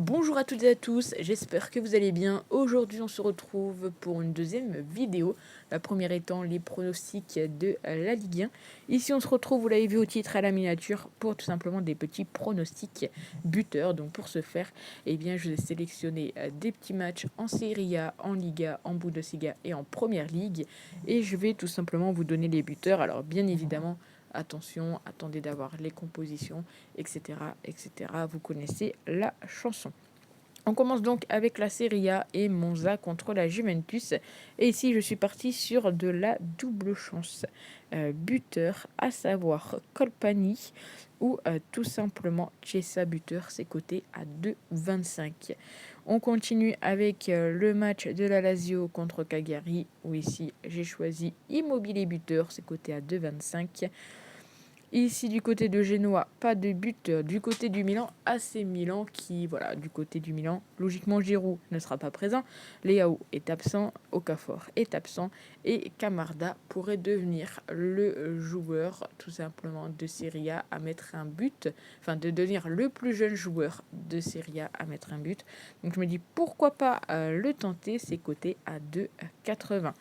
Bonjour à toutes et à tous, j'espère que vous allez bien. Aujourd'hui, on se retrouve pour une deuxième vidéo. La première étant les pronostics de la Ligue 1. Ici, on se retrouve, vous l'avez vu au titre à la miniature, pour tout simplement des petits pronostics buteurs. Donc pour ce faire, eh bien, je vais sélectionner des petits matchs en Serie A, en Liga, en Bundesliga et en Première Ligue. Et je vais tout simplement vous donner les buteurs. Alors bien évidemment, attention, attendez d'avoir les compositions, etc., etc. Vous connaissez la chanson. On commence donc avec la Serie A et Monza contre la Juventus. Et ici, je suis parti sur de la double chance. Buteur, à savoir Colpani ou tout simplement Chiesa buteur, c'est coté à 2,25. On continue avec le match de la Lazio contre Cagliari, où ici, j'ai choisi Immobilier buteur, c'est coté à 2,25. Ici, du côté de Genoa, pas de but. Du côté du Milan, AC Milan qui, voilà, du côté du Milan, logiquement Giroud ne sera pas présent. Leao est absent, Okafor est absent et Camarda pourrait devenir le joueur tout simplement de Serie A à mettre un but, enfin de devenir le plus jeune joueur de Serie A à mettre un but. Donc je me dis pourquoi pas le tenter, c'est coté à 2,80.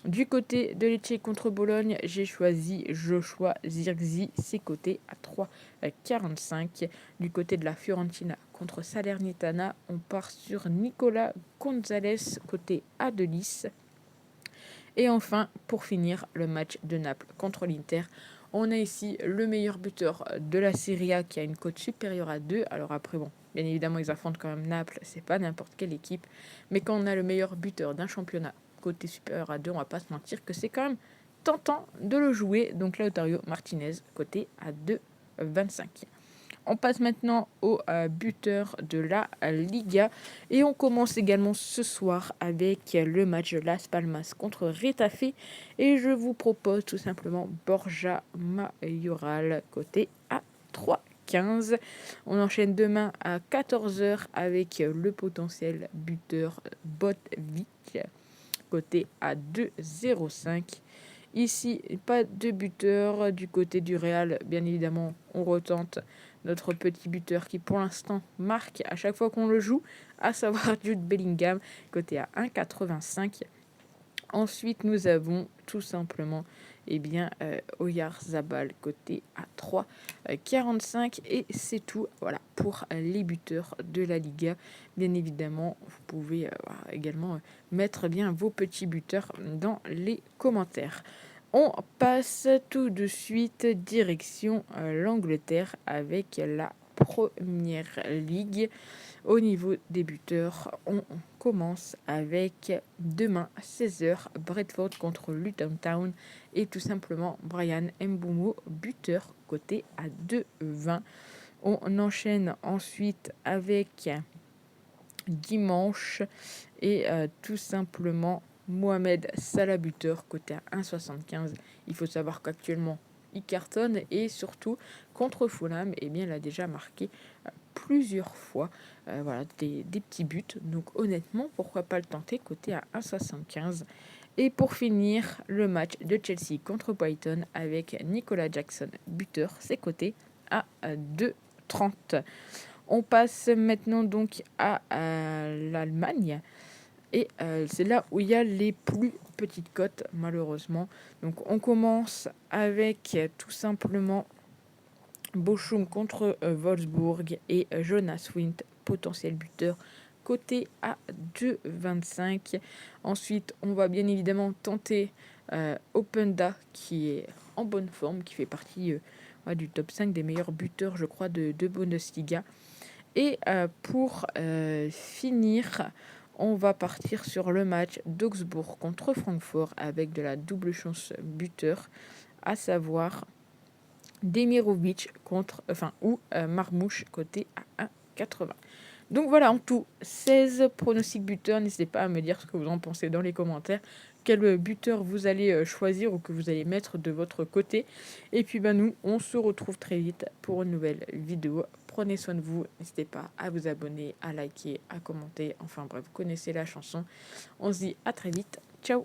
Du côté de Lecce contre Bologne, j'ai choisi Joshua Zirkzee, c'est coté à 3,45. Du côté de la Fiorentina contre Salernitana, on part sur Nicolas Gonzalez, côté à 2,10. Et enfin, pour finir, le match de Naples contre l'Inter. On a ici le meilleur buteur de la Serie A qui a une cote supérieure à 2. Alors après, bon, bien évidemment, ils affrontent quand même Naples, c'est pas n'importe quelle équipe. Mais quand on a le meilleur buteur d'un championnat côté supérieur à 2, on va pas se mentir que c'est quand même tentant de le jouer. Donc Lautaro Martinez, côté à 2,25. On passe maintenant au buteur de la Liga. Et on commence également ce soir avec le match de Las Palmas contre Retafe. Et je vous propose tout simplement Borja Mayoral, côté à 3,15. On enchaîne demain à 14h avec le potentiel buteur Botvic, côté à 2,05. Ici, pas de buteur du côté du Real. Bien évidemment, on retente notre petit buteur qui, pour l'instant, marque à chaque fois qu'on le joue, à savoir Jude Bellingham, côté à 1,85. Ensuite, nous avons tout simplement Oyarzabal, côté à 3,45. Et c'est tout, voilà, pour les buteurs de la Liga. Bien évidemment, vous pouvez également mettre bien vos petits buteurs dans les commentaires. On passe tout de suite direction l'Angleterre avec la Première Ligue. Au niveau des buteurs, on commence avec demain à 16h Brentford contre Luton Town et tout simplement Brian Mbeumo buteur côté à 2,20. On enchaîne ensuite avec dimanche et tout simplement Mohamed Salah buteur côté à 1,75. Il faut savoir qu'actuellement il cartonne et surtout contre Fulham, eh bien, il a déjà marqué plusieurs fois voilà, des petits buts. Donc honnêtement, pourquoi pas le tenter côté à 1,75. Et pour finir, le match de Chelsea contre Brighton avec Nicolas Jackson buteur, c'est coté à 2,30. On passe maintenant donc à l'Allemagne. Et c'est là où il y a les plus petites cotes, malheureusement. Donc on commence avec tout simplement Bochum contre Wolfsburg et Jonas Wind, potentiel buteur, coté à 2,25. Ensuite, on va bien évidemment tenter Openda, qui est en bonne forme, qui fait partie du top 5 des meilleurs buteurs, je crois, de Bundesliga. Et pour finir, on va partir sur le match d'Augsbourg contre Francfort avec de la double chance buteur, à savoir Demirovic ou Marmouche côté à 1,80. Donc voilà, en tout, 16 pronostics buteurs. N'hésitez pas à me dire ce que vous en pensez dans les commentaires. Quel buteur vous allez choisir ou que vous allez mettre de votre côté. Et puis nous, on se retrouve très vite pour une nouvelle vidéo. Prenez soin de vous. N'hésitez pas à vous abonner, à liker, à commenter. Enfin bref, vous connaissez la chanson. On se dit à très vite. Ciao.